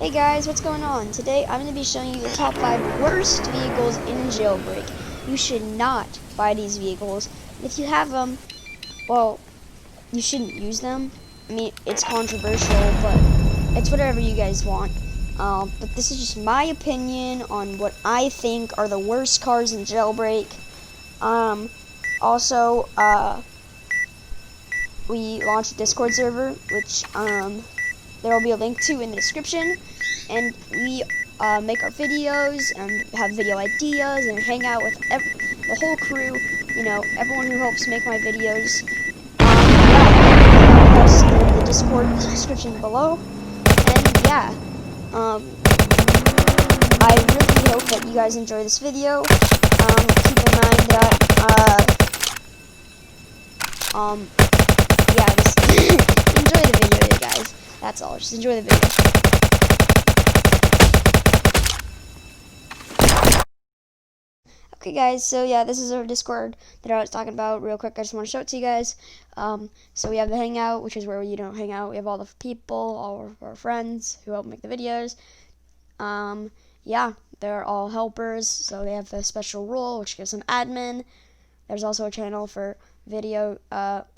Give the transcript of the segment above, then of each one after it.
Hey guys, what's going on? Today I'm going to be showing you the top 5 worst vehicles in Jailbreak. You should not buy these vehicles. If you have them, well, you shouldn't use them. I mean, it's controversial, but it's whatever you guys want. But this is just my opinion on what I think are the worst cars in Jailbreak. Also, we launched a Discord server, which there will be a link to in the description, and we make our videos and have video ideas and hang out with the whole crew, everyone who helps make my videos. Yeah, us in the Discord description below. And yeah, I really hope that you guys enjoy this video. Keep in mind that yeah, just enjoy the video, you guys. That's all. Just enjoy the video. Okay, guys, so yeah, this is our Discord that I was talking about real quick. I just want to show it to you guys. So we have the Hangout, which is where we don't hang out. We have all the people, all of our friends who help make the videos. Yeah, they're all helpers, so they have a special role, which gives them admin. There's also a channel for video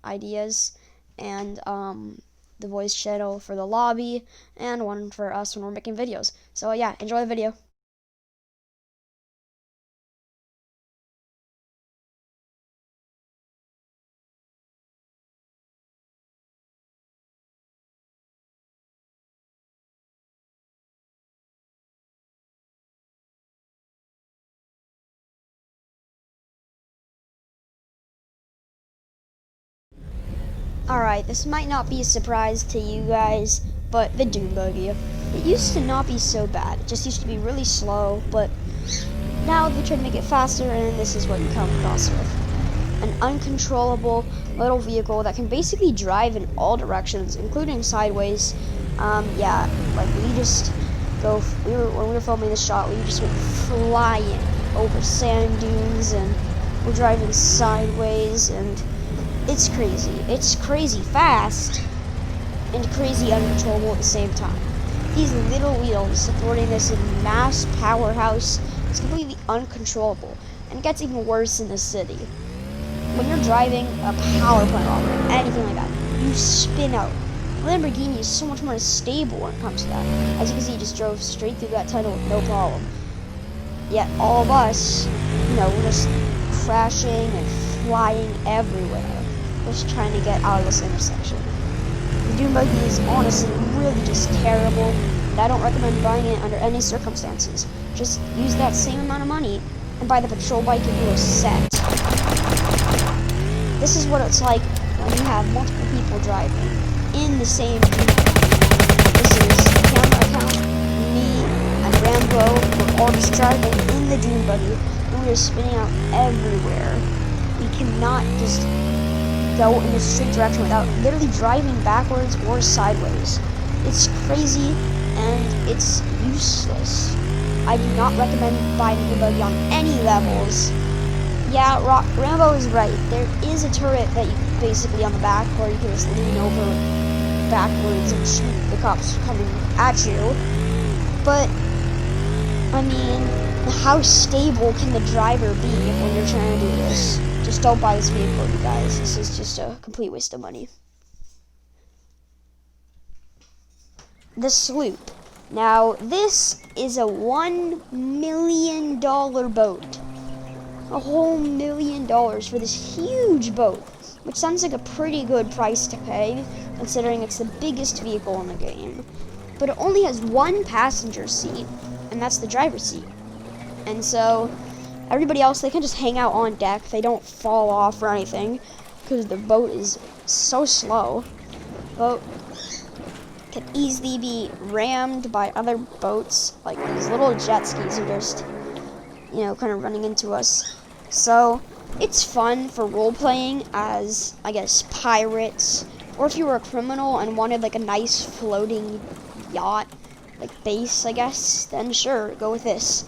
ideas, and the voice channel for the lobby, and one for us when we're making videos. So yeah, enjoy the video. Alright, this might not be a surprise to you guys, but the Doom Buggy. It used to not be so bad. It just used to be really slow, but now they try to make it faster, and this is what you come across with. An uncontrollable little vehicle that can basically drive in all directions, including sideways. Yeah, like when we were filming this shot, we just went flying over sand dunes, and we're driving sideways, and it's crazy. It's crazy fast and crazy uncontrollable at the same time. These little wheels supporting this mass powerhouse is completely uncontrollable, and it gets even worse in the city. When you're driving a power plant or anything like that, you spin out. Lamborghini is so much more stable when it comes to that. As you can see, he just drove straight through that tunnel with no problem. Yet all of us, we're just crashing and flying everywhere, just trying to get out of this intersection. The Doom Buggy is honestly really just terrible, and I don't recommend buying it under any circumstances. Just use that same amount of money and buy the patrol bike and you are set. This is what it's like when you have multiple people driving in the same Doom Buggy. This is the camera account, me, and Rambo. We're all just driving in the Doom Buggy, and we are spinning out everywhere. We cannot just go in a straight direction without literally driving backwards or sideways. It's crazy and it's useless. I do not recommend buying the Buggy on any levels. Yeah, Rambo is right. There is a turret that you basically on the back where you can just lean over backwards and shoot the cops coming at you. But I mean, how stable can the driver be when you're trying to do this? Just don't buy this vehicle, you guys. This is just a complete waste of money. The Sloop. Now, this is a $1 million boat. A whole $1 million for this huge boat, which sounds like a pretty good price to pay, considering it's the biggest vehicle in the game. But it only has one passenger seat, and that's the driver's seat. And so everybody else, they can just hang out on deck. They don't fall off or anything because the boat is so slow. The boat can easily be rammed by other boats, like these little jet skis are just, kind of running into us. So it's fun for role-playing as, I guess, pirates, or if you were a criminal and wanted like a nice floating yacht, like base, I guess, then sure, go with this.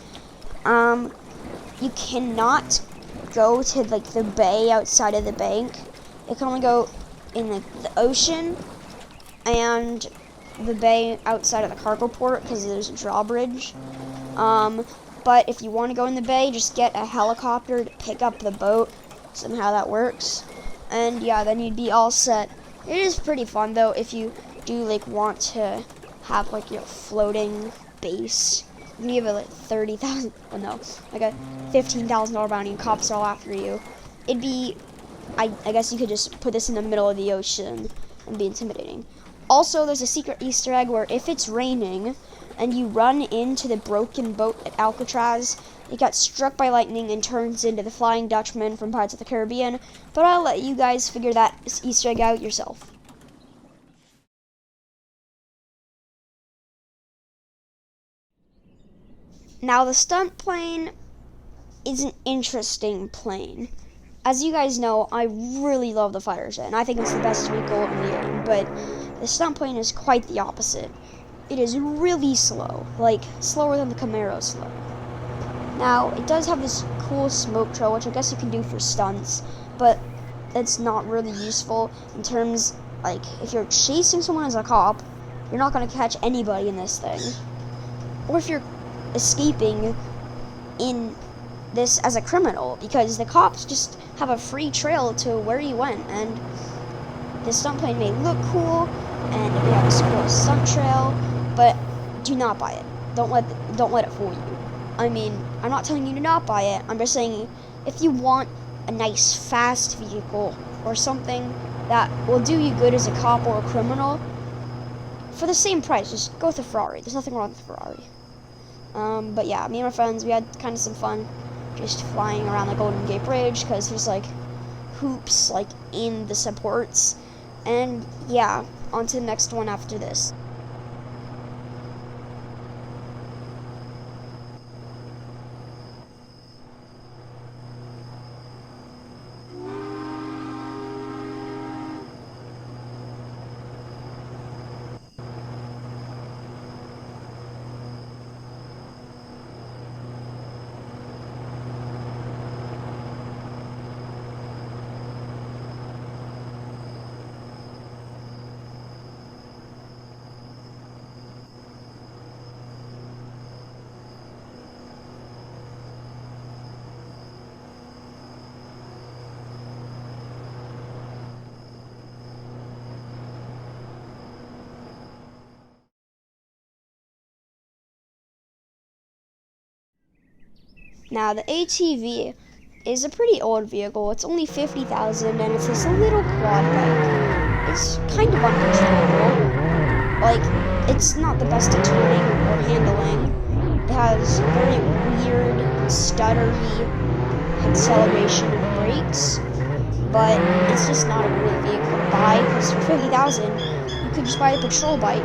You cannot go to like the bay outside of the bank. It can only go in the ocean, and the bay outside of the cargo port because there's a drawbridge. But if you want to go in the bay, just get a helicopter to pick up the boat. Somehow that works. And yeah, then you'd be all set. It is pretty fun though if you do like want to have like your floating base. You can give it like 30,000, oh no, like a $15,000 bounty and cops are all after you. It'd be, I guess you could just put this in the middle of the ocean and be intimidating. Also, there's a secret Easter egg where if it's raining and you run into the broken boat at Alcatraz, it got struck by lightning and turns into the Flying Dutchman from Pirates of the Caribbean, but I'll let you guys figure that Easter egg out yourself. Now, the stunt plane is an interesting plane. As you guys know, I really love the fighter jet, and I think it's the best vehicle in the game, but the stunt plane is quite the opposite. It is really slow, like slower than the Camaro slow. Now, it does have this cool smoke trail, which I guess you can do for stunts, but it's not really useful in terms, like, if you're chasing someone as a cop, you're not going to catch anybody in this thing. Or if you're escaping in this as a criminal, because the cops just have a free trail to where you went, and the stunt plane may look cool, and it may have a cool stunt trail, but do not buy it. Don't let it fool you. I mean, I'm not telling you to not buy it. I'm just saying if you want a nice fast vehicle or something that will do you good as a cop or a criminal for the same price, just go with a Ferrari. There's nothing wrong with a Ferrari. But yeah, me and my friends, we had kind of some fun just flying around the Golden Gate Bridge because there's like hoops like in the supports. And yeah, on to the next one after this. Now, the ATV is a pretty old vehicle. It's only 50,000 and it's this little quad bike. It's kind of uncontrollable. Like, it's not the best at turning or handling. It has very weird, stuttery acceleration and brakes, but it's just not a great vehicle to buy because for 50,000, you could just buy a patrol bike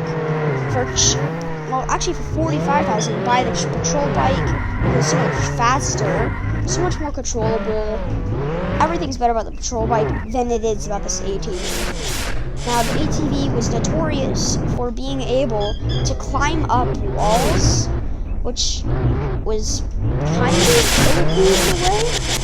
actually for 45,000, buy the patrol bike. It's so much faster, so much more controllable. Everything's better about the patrol bike than it is about this ATV. Now, the ATV was notorious for being able to climb up walls, which was kind of OP in a way.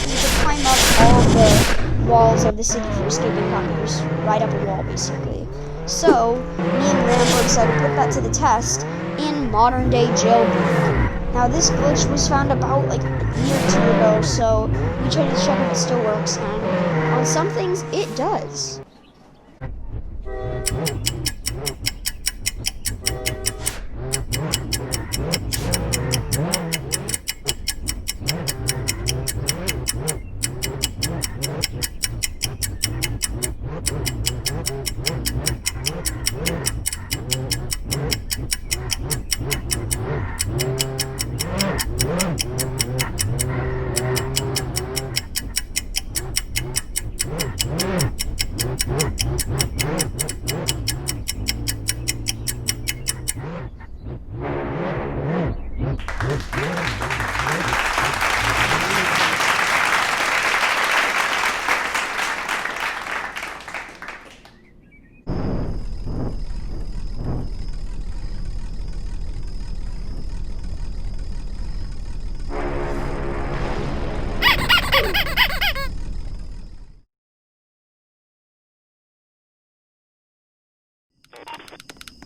You could climb up all the walls of the city for escaping cops, ride up a wall, basically. So, me and Rambo decided to put that to the test in modern-day jailbreak. Now, this glitch was found about like a year or two ago, so we tried to check if it still works, and on some things, it does.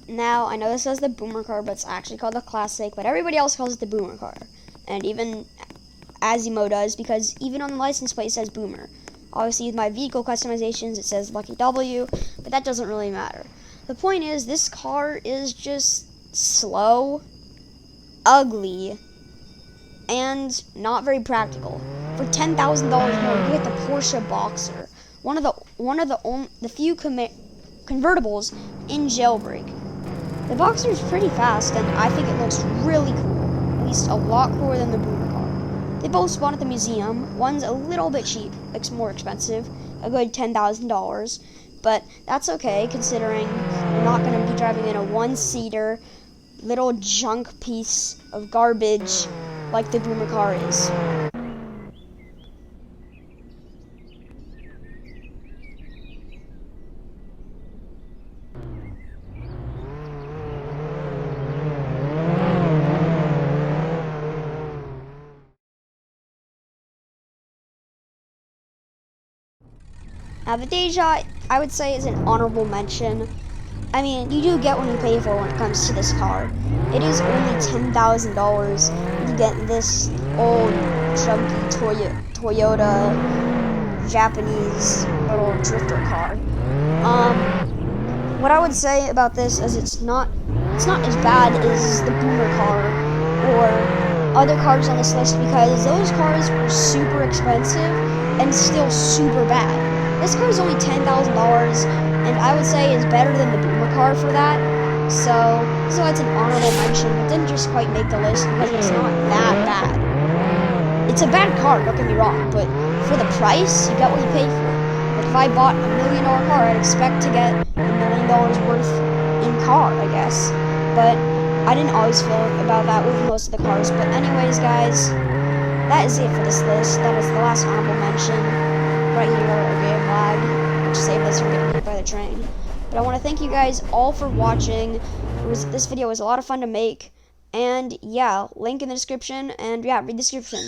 Now, I know this says the Boomer car, but it's actually called the Classic, but everybody else calls it the Boomer car. And even Azimo does, because even on the license plate it says Boomer. Obviously, with my vehicle customizations, it says Lucky W, but that doesn't really matter. The point is, this car is just slow, ugly, and not very practical. For $10,000 more, you get the Porsche Boxer, one of the few convertibles in Jailbreak. The Boxer is pretty fast, and I think it looks really cool, at least a lot cooler than the Boomer car. They both spawn at the museum. One's a little bit cheap, it's more expensive, a good $10,000, but that's okay considering you're not going to be driving in a one-seater little junk piece of garbage like the Boomer car is. Now the Deja, I would say, is an honorable mention. I mean, you do get what you pay for when it comes to this car. It is only $10,000. You get this old, chunky Toyota Japanese little drifter car. What I would say about this is it's not as bad as the Boomer car or other cars on this list, because those cars are super expensive and still super bad. This car is only $10,000, and I would say is better than the Boomer car for that. So it's an honorable mention. It didn't just quite make the list because it's not that bad. It's a bad car, don't get me wrong, but for the price, you got what you paid for. Like if I bought a $1 million car, I'd expect to get $1 million worth in car, I guess. But I didn't always feel about that with most of the cars. But anyways, guys, that is it for this list. That is the last honorable mention. Right here, a game lag, which saved us from getting hit by the train. But I want to thank you guys all for watching. This video was a lot of fun to make. And yeah, link in the description. And yeah, read the description.